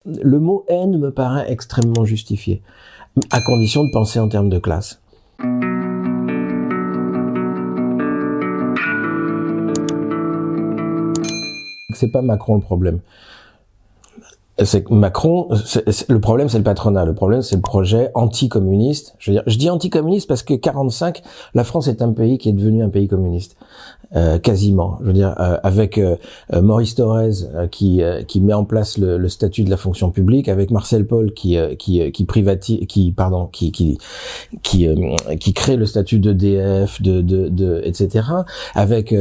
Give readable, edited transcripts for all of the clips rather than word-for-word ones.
Le mot haine me paraît extrêmement justifié, à condition de penser en termes de classe. C'est pas Macron le problème. C'est que Macron, le problème c'est le patronat, le problème c'est le projet anticommuniste. Je veux dire, je dis anticommuniste parce que 45, la France est un pays qui est devenu un pays communiste, quasiment. Je veux dire, avec Maurice Thorez qui met en place le statut de la fonction publique, avec Marcel Paul qui privatise, qui crée le statut d'EDF, etc. Avec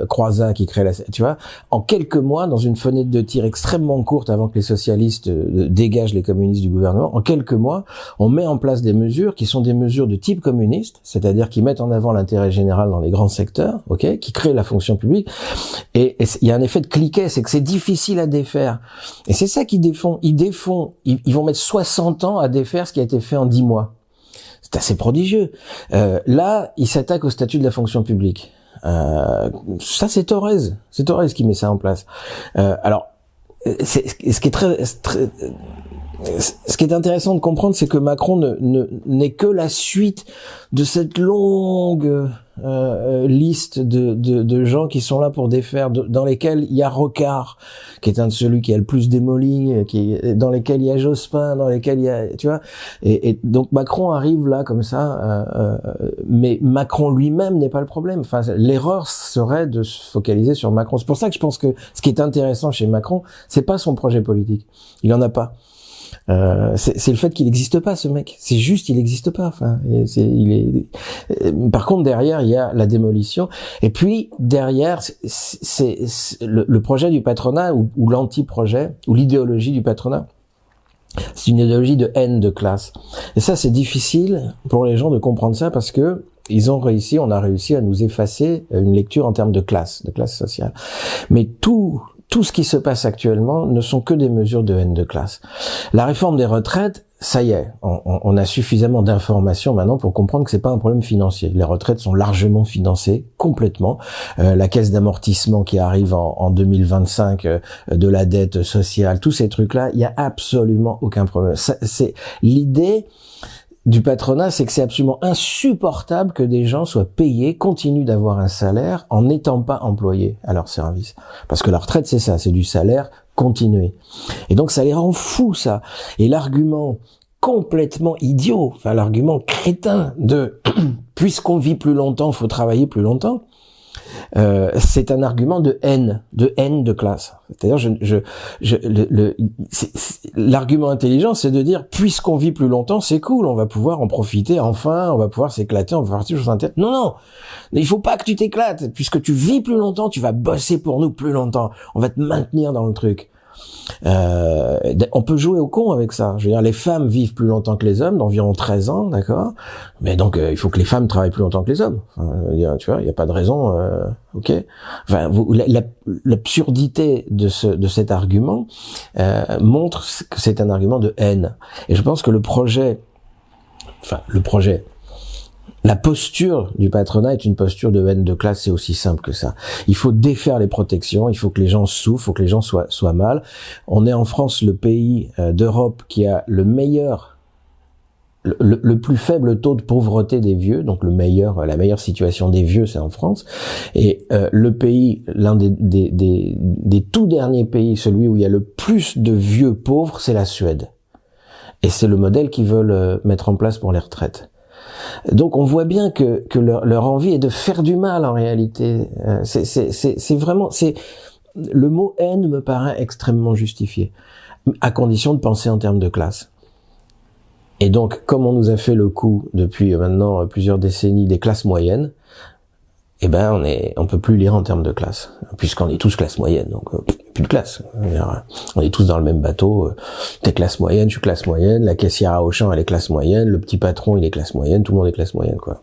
Croizat qui crée tu vois, en quelques mois, dans une fenêtre de tir extrêmement courte avant que les socialistes dégagent les communistes du gouvernement, en quelques mois, on met en place des mesures qui sont des mesures de type communiste, c'est-à-dire qui mettent en avant l'intérêt général dans les grands secteurs, qui créent la fonction publique. Et il y a un effet de cliquet, c'est que c'est difficile à défaire. Et c'est ça qu'ils défont. Ils vont mettre 60 ans à défaire ce qui a été fait en 10 mois. C'est assez prodigieux. Là, ils s'attaquent au statut de la fonction publique. Ça, c'est Thorez. C'est Thorez qui met ça en place. Alors, ce qui est intéressant de comprendre, c'est que Macron n'est que la suite de cette longue liste de gens qui sont là pour défaire, dans lesquels il y a Rocard, qui est celui qui a le plus démoli, dans lesquels il y a Jospin, dans lesquels il y a, tu vois, et donc Macron arrive là comme ça, mais Macron lui-même n'est pas le problème. Enfin, l'erreur serait de se focaliser sur Macron. C'est pour ça que je pense que ce qui est intéressant chez Macron, c'est pas son projet politique, il en a pas. C'est le fait qu'il n'existe pas, ce mec. C'est juste, il n'existe pas. Enfin, par contre, derrière, il y a la démolition. Et puis, derrière, c'est le projet du patronat ou l'anti-projet ou l'idéologie du patronat. C'est une idéologie de haine de classe. Et ça, c'est difficile pour les gens de comprendre ça parce que on a réussi à nous effacer une lecture en termes de classe sociale. Mais tout ce qui se passe actuellement ne sont que des mesures de haine de classe. La réforme des retraites, ça y est, on a suffisamment d'informations maintenant pour comprendre que c'est pas un problème financier. Les retraites sont largement financées, complètement. La caisse d'amortissement qui arrive en 2025, de la dette sociale, tous ces trucs-là, il y a absolument aucun problème. C'est l'idée du patronat, c'est que c'est absolument insupportable que des gens soient payés, continuent d'avoir un salaire en n'étant pas employés à leur service. Parce que la retraite, c'est ça, c'est du salaire continué. Et donc ça les rend fous, ça. Et l'argument complètement idiot, enfin l'argument crétin de puisqu'on vit plus longtemps, faut travailler plus longtemps, c'est un argument de haine de classe. C'est-à-dire, l'argument intelligent, c'est de dire, puisqu'on vit plus longtemps, c'est cool, on va pouvoir en profiter, enfin, on va pouvoir s'éclater, on va faire des choses intéressantes. Non, il faut pas que tu t'éclates, puisque tu vis plus longtemps, tu vas bosser pour nous plus longtemps, on va te maintenir dans le truc. On peut jouer au con avec ça. Je veux dire, les femmes vivent plus longtemps que les hommes, d'environ 13 ans, d'accord. Mais donc, il faut que les femmes travaillent plus longtemps que les hommes. Enfin, tu vois, il n'y a pas de raison. Ok. Enfin, l'absurdité de cet argument montre que c'est un argument de haine. Et je pense que la posture du patronat est une posture de haine de classe, c'est aussi simple que ça. Il faut défaire les protections, il faut que les gens souffrent, il faut que les gens soient mal. On est en France le pays d'Europe qui a le plus faible taux de pauvreté des vieux, donc la meilleure situation des vieux, c'est en France. Et le pays, l'un des tout derniers pays, celui où il y a le plus de vieux pauvres, c'est la Suède. Et c'est le modèle qu'ils veulent mettre en place pour les retraites. Donc on voit bien que leur envie est de faire du mal en réalité. C'est vraiment, le mot haine me paraît extrêmement justifié, à condition de penser en termes de classe. Et donc, comme on nous a fait le coup depuis maintenant plusieurs décennies des classes moyennes, eh ben on peut plus lire en termes de classe, puisqu'on est tous classe moyenne, donc plus de classe. On est tous dans le même bateau. T'es classe moyenne, je suis classe moyenne, la caissière à Auchan elle est classe moyenne, le petit patron il est classe moyenne, tout le monde est classe moyenne quoi.